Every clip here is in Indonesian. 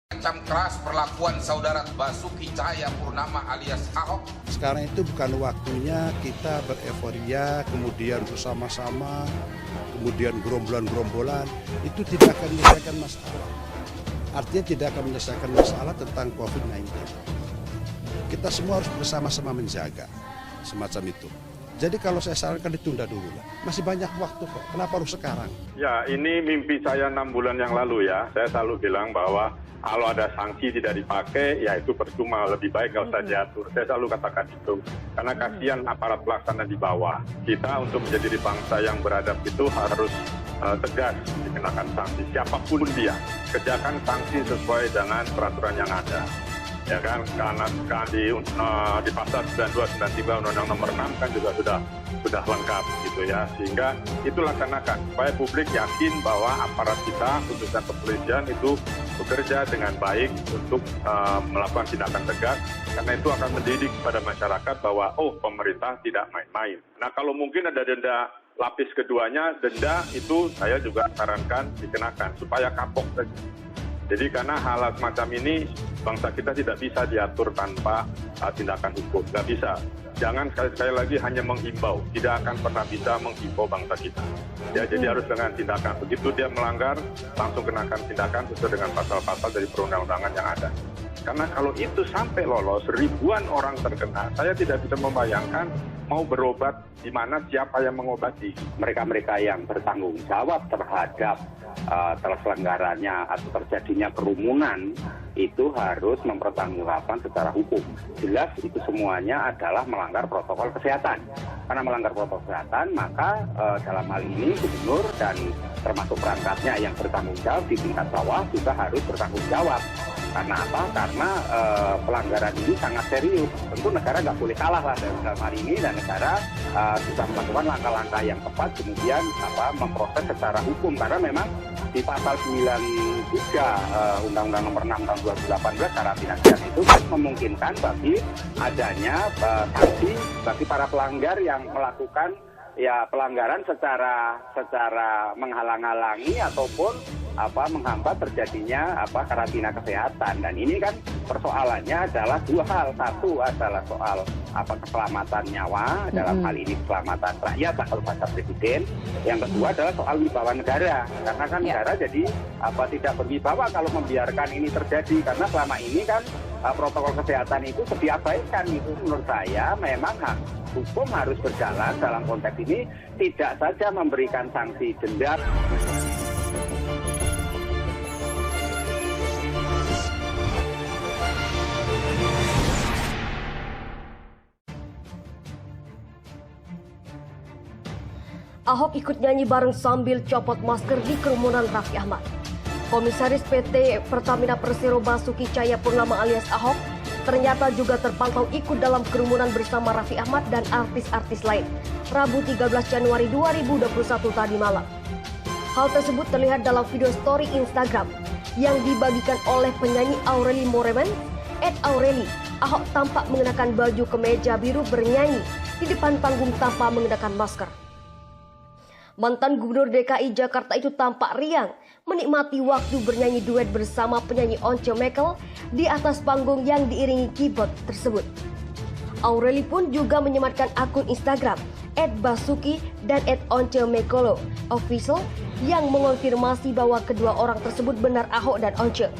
Ancam keras perlakuan saudara Basuki Cahayapurnama alias Ahok. Sekarang itu bukan waktunya kita bereforia, kemudian bersama-sama, kemudian gerombolan-gerombolan. Itu tidak akan menyelesaikan masalah. Artinya tidak akan menyelesaikan masalah tentang COVID-19. Kita semua harus bersama-sama menjaga semacam itu. Jadi kalau saya sarankan ditunda dulu lah. Masih banyak waktu kok. Kenapa harus sekarang? Ya, ini mimpi saya 6 bulan yang lalu ya. Saya selalu bilang bahwa kalau ada sanksi tidak dipakai, ya itu percuma. Lebih baik nggak usah diatur. Saya selalu katakan itu. Karena kasihan aparat pelaksana di bawah. Kita untuk menjadi bangsa yang beradab itu harus tegas dikenakan sanksi. Siapapun dia, kerjakan sanksi sesuai dengan peraturan yang ada. Ya kan, karena di pasal 9293 Undang-Undang Nomor 6 kan juga sudah lengkap gitu ya, sehingga itu laksanakan supaya publik yakin bahwa aparat kita khususnya kepolisian itu bekerja dengan baik untuk melakukan tindakan tegas, karena itu akan mendidik kepada masyarakat bahwa pemerintah tidak main-main. Nah, kalau mungkin ada denda lapis keduanya, denda itu saya juga sarankan dikenakan supaya kapok saja. Jadi karena hal semacam ini bangsa kita tidak bisa diatur tanpa tindakan hukum, nggak bisa. Jangan sekali-sekali lagi hanya menghimbau, tidak akan pernah bisa menghimbau bangsa kita. Ya, jadi harus dengan tindakan. Begitu dia melanggar, langsung kenakan tindakan sesuai dengan pasal-pasal dari perundang-undangan yang ada. Karena kalau itu sampai lolos, ribuan orang terkena, saya tidak bisa membayangkan mau berobat di mana, siapa yang mengobati. Mereka-mereka yang bertanggung jawab terhadap terselenggaranya atau terjadinya kerumunan itu harus mempertanggungjawabkan secara hukum. Jelas itu semuanya adalah melanggar protokol kesehatan. Karena melanggar protokol kesehatan, maka dalam hal ini gubernur dan termasuk perangkatnya yang bertanggung jawab di tingkat bawah juga harus bertanggung jawab. Karena apa? Karena pelanggaran ini sangat serius. Tentu negara nggak boleh kalah lah dalam hal ini, dan negara sudah melakukan langkah-langkah yang tepat, kemudian memproses secara hukum. Karena memang di pasal 93 Undang-Undang Nomor 6 tahun 2018 karantina kesehatan itu memungkinkan bagi adanya sanksi bagi para pelanggar yang melakukan pelanggaran secara menghalang-halangi ataupun menghambat terjadinya karantina kesehatan. Dan ini kan persoalannya adalah dua hal. Satu adalah soal keselamatan nyawa, dalam hal ini keselamatan rakyat kalau bahasa presiden. Yang kedua adalah soal wibawa negara, karena kan negara jadi tidak berwibawa kalau membiarkan ini terjadi, karena selama ini kan protokol kesehatan itu diabaikan. Itu menurut saya memang hukum harus berjalan dalam konteks ini, tidak saja memberikan sanksi denda. Ahok ikut nyanyi bareng sambil copot masker di kerumunan Raffi Ahmad. Komisaris PT Pertamina Persero Basuki Cahayapurnama alias Ahok ternyata juga terpantau ikut dalam kerumunan bersama Raffi Ahmad dan artis-artis lain Rabu 13 Januari 2021 tadi malam. Hal tersebut terlihat dalam video story Instagram yang dibagikan oleh penyanyi Aureli Moremen, @Aureli. Ahok tampak mengenakan baju kemeja biru bernyanyi di depan panggung tanpa mengenakan masker. Mantan Gubernur DKI Jakarta itu tampak riang menikmati waktu bernyanyi duet bersama penyanyi Once Mekel di atas panggung yang diiringi keyboard tersebut. Aureli pun juga menyematkan akun Instagram @Basuki dan @OnceMekolo official yang mengonfirmasi bahwa kedua orang tersebut benar Ahok dan Once.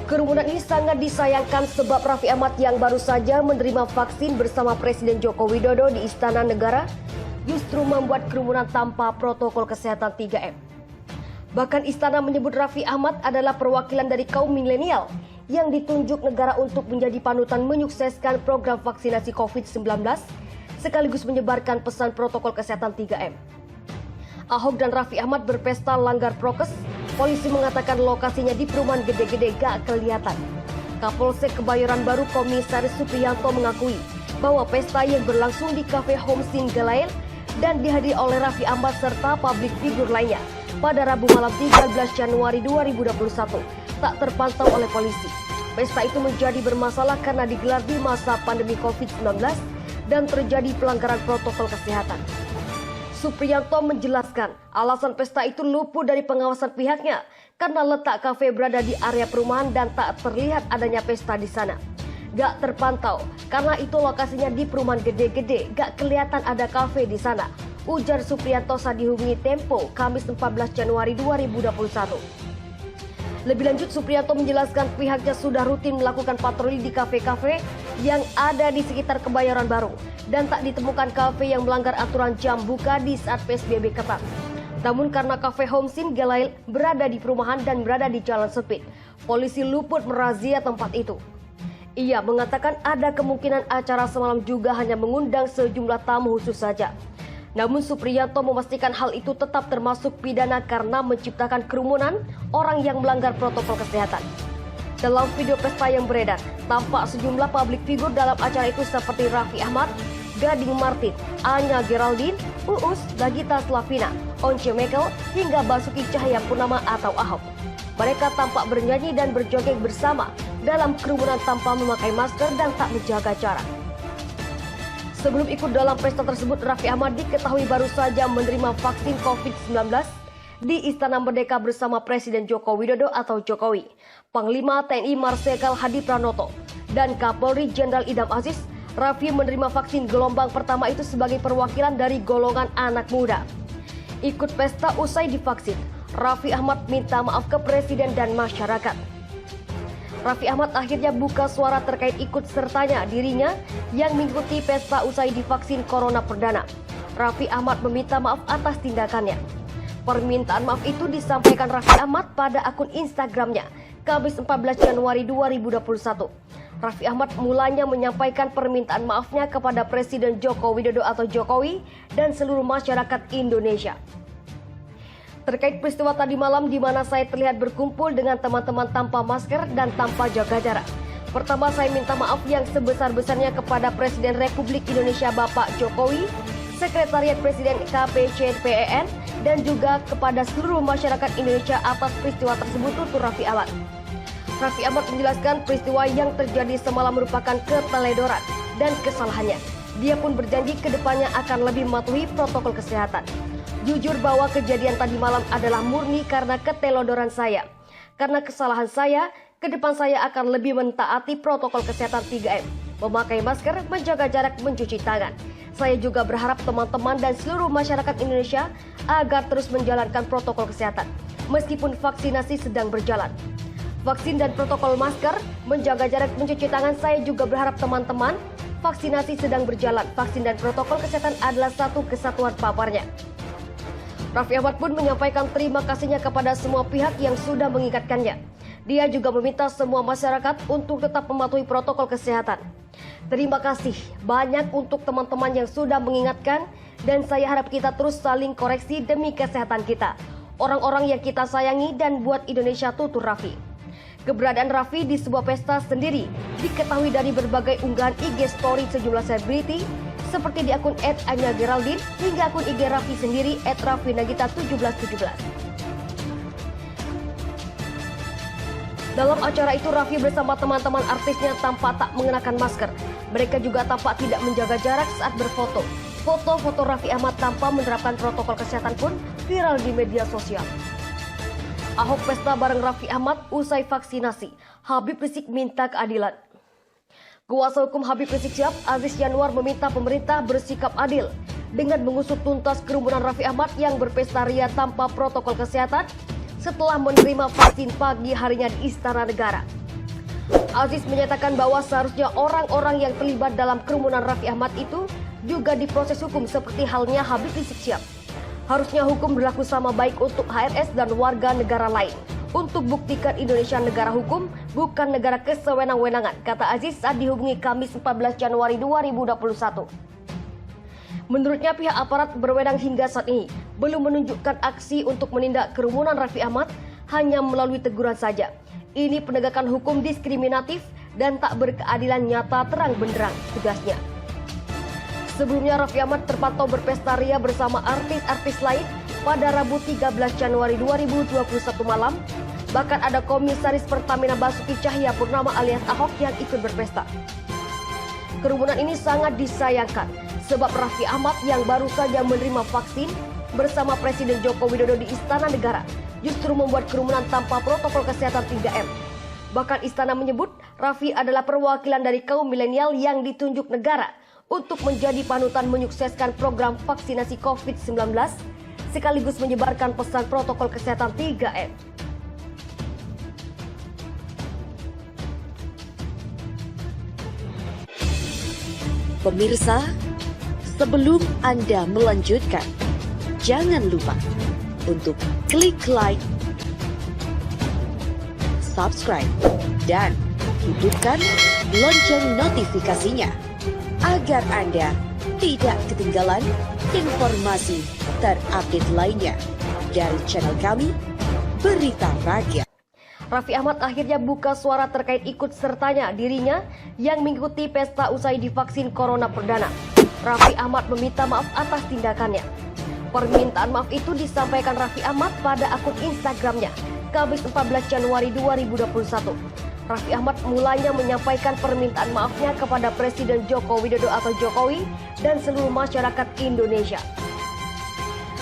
Kerumunan ini sangat disayangkan sebab Raffi Ahmad yang baru saja menerima vaksin bersama Presiden Joko Widodo di Istana Negara justru membuat kerumunan tanpa protokol kesehatan 3M. Bahkan Istana menyebut Raffi Ahmad adalah perwakilan dari kaum milenial yang ditunjuk negara untuk menjadi panutan menyukseskan program vaksinasi COVID-19 sekaligus menyebarkan pesan protokol kesehatan 3M. Ahok dan Raffi Ahmad berpesta langgar prokes. Polisi mengatakan lokasinya di perumahan gede-gede gak kelihatan. Kapolsek Kebayoran Baru Komisaris Supriyanto mengakui bahwa pesta yang berlangsung di Cafe Home Singgalayan dan dihadiri oleh Raffi Ahmad serta publik figur lainnya pada Rabu malam 13 Januari 2021 tak terpantau oleh polisi. Pesta itu menjadi bermasalah karena digelar di masa pandemi COVID-19 dan terjadi pelanggaran protokol kesehatan. Supriyanto menjelaskan alasan pesta itu luput dari pengawasan pihaknya karena letak kafe berada di area perumahan dan tak terlihat adanya pesta di sana. Gak terpantau karena itu lokasinya di perumahan gede-gede, gak kelihatan ada kafe di sana, ujar Supriyanto saat dihubungi Tempo Kamis 14 Januari 2021. Lebih lanjut, Supriyanto menjelaskan pihaknya sudah rutin melakukan patroli di kafe-kafe yang ada di sekitar Kebayoran Baru dan tak ditemukan kafe yang melanggar aturan jam buka di saat PSBB ketat. Namun karena kafe Homsin Gelail berada di perumahan dan berada di jalan sempit, polisi luput merazia tempat itu. Ia mengatakan ada kemungkinan acara semalam juga hanya mengundang sejumlah tamu khusus saja. Namun Supriyanto memastikan hal itu tetap termasuk pidana karena menciptakan kerumunan orang yang melanggar protokol kesehatan. Dalam video pesta yang beredar, tampak sejumlah publik figur dalam acara itu seperti Raffi Ahmad, Gading Martin, Anya Geraldine, Uus, Nagita Slavina, Once Mekel, hingga Basuki Cahayapurnama atau Ahok. Mereka tampak bernyanyi dan berjoget bersama dalam kerumunan tanpa memakai masker dan tak menjaga jarak. Sebelum ikut dalam pesta tersebut, Raffi Ahmad diketahui baru saja menerima vaksin COVID-19 di Istana Merdeka bersama Presiden Joko Widodo atau Jokowi, Panglima TNI Marsikal Hadi Pranoto, dan Kapolri Jenderal Idham Aziz. Raffi menerima vaksin gelombang pertama itu sebagai perwakilan dari golongan anak muda. Ikut pesta usai divaksin, Raffi Ahmad minta maaf ke Presiden dan masyarakat. Raffi Ahmad akhirnya buka suara terkait ikut sertanya dirinya yang mengikuti pesta usai divaksin corona perdana. Raffi Ahmad meminta maaf atas tindakannya. Permintaan maaf itu disampaikan Raffi Ahmad pada akun Instagramnya Kamis 14 Januari 2021. Raffi Ahmad mulanya menyampaikan permintaan maafnya kepada Presiden Joko Widodo atau Jokowi dan seluruh masyarakat Indonesia. Terkait peristiwa tadi malam di mana saya terlihat berkumpul dengan teman-teman tanpa masker dan tanpa jaga jarak. Pertama, saya minta maaf yang sebesar-besarnya kepada Presiden Republik Indonesia Bapak Jokowi, Sekretariat Presiden KPCPEN, dan juga kepada seluruh masyarakat Indonesia atas peristiwa tersebut, tutur Raffi Ahmad. Raffi Ahmad menjelaskan peristiwa yang terjadi semalam merupakan keteledoran dan kesalahannya. Dia pun berjanji ke depannya akan lebih mematuhi protokol kesehatan. Jujur bahwa kejadian tadi malam adalah murni karena keteledoran saya. Karena kesalahan saya, ke depan saya akan lebih mentaati protokol kesehatan 3M. Memakai masker, menjaga jarak, mencuci tangan. Saya juga berharap teman-teman dan seluruh masyarakat Indonesia agar terus menjalankan protokol kesehatan, meskipun vaksinasi sedang berjalan. Vaksin dan protokol masker, menjaga jarak, mencuci tangan, saya juga berharap teman-teman, vaksinasi sedang berjalan. Vaksin dan protokol kesehatan adalah satu kesatuan paparnya. Raffi Ahmad pun menyampaikan terima kasihnya kepada semua pihak yang sudah mengingatkannya. Dia juga meminta semua masyarakat untuk tetap mematuhi protokol kesehatan. Terima kasih banyak untuk teman-teman yang sudah mengingatkan dan saya harap kita terus saling koreksi demi kesehatan kita, orang-orang yang kita sayangi dan buat Indonesia, tutur Raffi. Keberadaan Raffi di sebuah pesta sendiri diketahui dari berbagai unggahan IG story sejumlah selebriti seperti di akun @Anya Geraldine hingga akun IG Raffi sendiri @RaffiNagita1717. Dalam acara itu Raffi bersama teman-teman artisnya tampak tak mengenakan masker. Mereka juga tampak tidak menjaga jarak saat berfoto. Foto-foto Raffi Ahmad tanpa menerapkan protokol kesehatan pun viral di media sosial. Ahok pesta bareng Raffi Ahmad usai vaksinasi. Habib Rizik minta keadilan. Kuasa hukum Habib Rizik Syihab, Aziz Yanuar, meminta pemerintah bersikap adil dengan mengusut tuntas kerumunan Raffi Ahmad yang berpesta ria tanpa protokol kesehatan setelah menerima vaksin pagi harinya di Istana Negara. Aziz menyatakan bahwa seharusnya orang-orang yang terlibat dalam kerumunan Raffi Ahmad itu juga diproses hukum seperti halnya Habib Rizik Syihab. Harusnya hukum berlaku sama baik untuk HRS dan warga negara lain. Untuk buktikan Indonesia negara hukum, bukan negara kesewenang-wenangan, kata Aziz saat dihubungi Kamis 14 Januari 2021. Menurutnya pihak aparat berwenang hingga saat ini belum menunjukkan aksi untuk menindak kerumunan Raffi Ahmad, hanya melalui teguran saja. Ini penegakan hukum diskriminatif dan tak berkeadilan nyata terang benderang, tugasnya. Sebelumnya Raffi Ahmad terpantau berpesta ria bersama artis-artis lain pada Rabu 13 Januari 2021 malam. Bahkan ada Komisaris Pertamina Basuki Cahayapurnama alias Ahok yang ikut berpesta. Kerumunan ini sangat disayangkan sebab Raffi Ahmad yang baru saja menerima vaksin bersama Presiden Joko Widodo di Istana Negara justru membuat kerumunan tanpa protokol kesehatan 3M. Bahkan istana menyebut Raffi adalah perwakilan dari kaum milenial yang ditunjuk negara untuk menjadi panutan menyukseskan program vaksinasi COVID-19 sekaligus menyebarkan pesan protokol kesehatan 3M. Pemirsa, sebelum Anda melanjutkan, jangan lupa untuk klik like, subscribe, dan hidupkan lonceng notifikasinya agar Anda tidak ketinggalan informasi terupdate lainnya dari channel kami, Berita Rakyat. Raffi Ahmad akhirnya buka suara terkait ikut sertanya dirinya yang mengikuti pesta usai divaksin corona perdana. Raffi Ahmad meminta maaf atas tindakannya. Permintaan maaf itu disampaikan Raffi Ahmad pada akun Instagramnya, Kamis 14 Januari 2021. Raffi Ahmad mulanya menyampaikan permintaan maafnya kepada Presiden Joko Widodo atau Jokowi dan seluruh masyarakat Indonesia.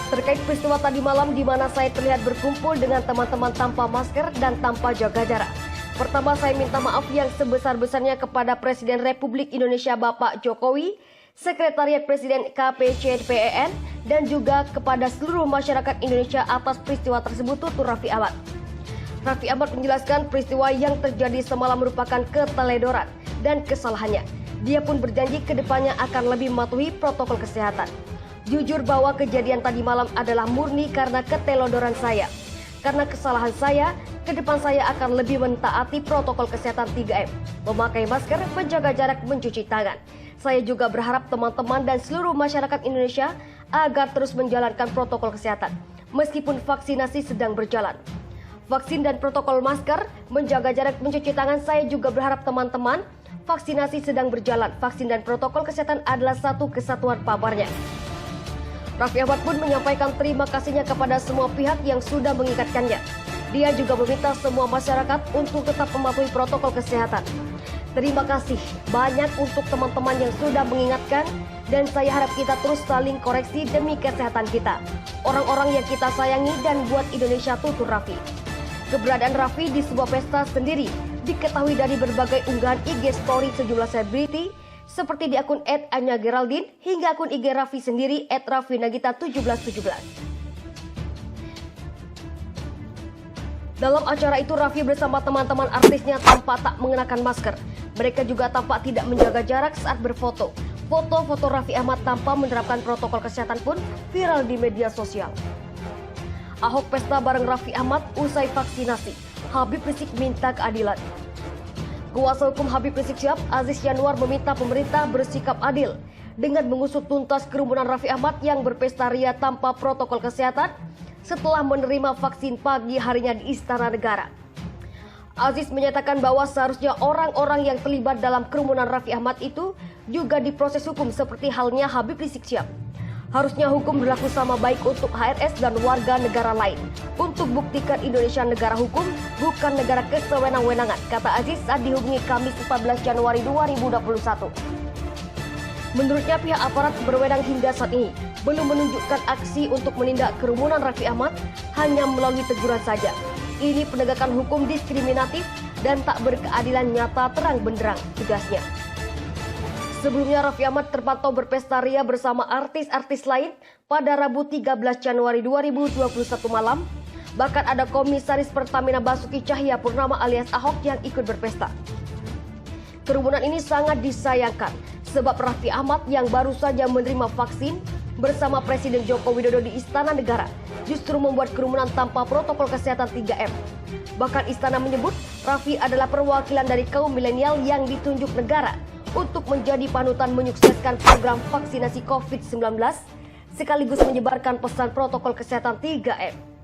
Terkait peristiwa tadi malam di mana saya terlihat berkumpul dengan teman-teman tanpa masker dan tanpa jaga jarak. Pertama, saya minta maaf yang sebesar-besarnya kepada Presiden Republik Indonesia Bapak Jokowi, Sekretariat Presiden KPCPEN, dan juga kepada seluruh masyarakat Indonesia atas peristiwa tersebut, tutur Raffi Ahmad. Raffi Ahmad menjelaskan peristiwa yang terjadi semalam merupakan keteledoran dan kesalahannya. Dia pun berjanji ke depannya akan lebih mematuhi protokol kesehatan. Jujur bahwa kejadian tadi malam adalah murni karena keteledoran saya. Karena kesalahan saya, ke depan saya akan lebih mentaati protokol kesehatan 3M. Memakai masker, menjaga jarak, mencuci tangan. Saya juga berharap teman-teman dan seluruh masyarakat Indonesia agar terus menjalankan protokol kesehatan, meskipun vaksinasi sedang berjalan. Vaksin dan protokol masker, menjaga jarak, mencuci tangan, saya juga berharap teman-teman, vaksinasi sedang berjalan. Vaksin dan protokol kesehatan adalah satu kesatuan, paparnya. Raffi Ahmad pun menyampaikan terima kasihnya kepada semua pihak yang sudah mengingatkannya. Dia juga meminta semua masyarakat untuk tetap mematuhi protokol kesehatan. Terima kasih banyak untuk teman-teman yang sudah mengingatkan dan saya harap kita terus saling koreksi demi kesehatan kita, orang-orang yang kita sayangi dan buat Indonesia, tutur Raffi. Keberadaan Raffi di sebuah pesta sendiri diketahui dari berbagai unggahan IG story sejumlah selebriti seperti di akun @Anya_Geraldine hingga akun IG Raffi sendiri @RaffiNagita1717. Dalam acara itu Raffi bersama teman-teman artisnya tampak tak mengenakan masker. Mereka juga tampak tidak menjaga jarak saat berfoto. Foto-foto Raffi Ahmad tanpa menerapkan protokol kesehatan pun viral di media sosial. Ahok pesta bareng Raffi Ahmad usai vaksinasi. Habib Rizik minta keadilan. Kuasa hukum Habib Rizik Syihab, Aziz Yanuar, meminta pemerintah bersikap adil dengan mengusut tuntas kerumunan Raffi Ahmad yang berpesta ria tanpa protokol kesehatan setelah menerima vaksin pagi harinya di Istana Negara. Aziz menyatakan bahwa seharusnya orang-orang yang terlibat dalam kerumunan Raffi Ahmad itu juga diproses hukum seperti halnya Habib Rizik Syihab. Harusnya hukum berlaku sama baik untuk HRS dan warga negara lain. Untuk buktikan Indonesia negara hukum, bukan negara kesewenang-wenangan, kata Aziz saat dihubungi Kamis 14 Januari 2021. Menurutnya pihak aparat berwenang hingga saat ini belum menunjukkan aksi untuk menindak kerumunan Raffi Ahmad, hanya melalui teguran saja. Ini penegakan hukum diskriminatif dan tak berkeadilan nyata terang benderang, tugasnya. Sebelumnya Raffi Ahmad terpantau berpesta ria bersama artis-artis lain pada Rabu 13 Januari 2021 malam. Bahkan ada Komisaris Pertamina Basuki Cahayapurnama alias Ahok yang ikut berpesta. Kerumunan ini sangat disayangkan sebab Raffi Ahmad yang baru saja menerima vaksin bersama Presiden Joko Widodo di Istana Negara justru membuat kerumunan tanpa protokol kesehatan 3M. Bahkan istana menyebut Raffi adalah perwakilan dari kaum milenial yang ditunjuk negara untuk menjadi panutan menyukseskan program vaksinasi COVID-19 sekaligus menyebarkan pesan protokol kesehatan 3M.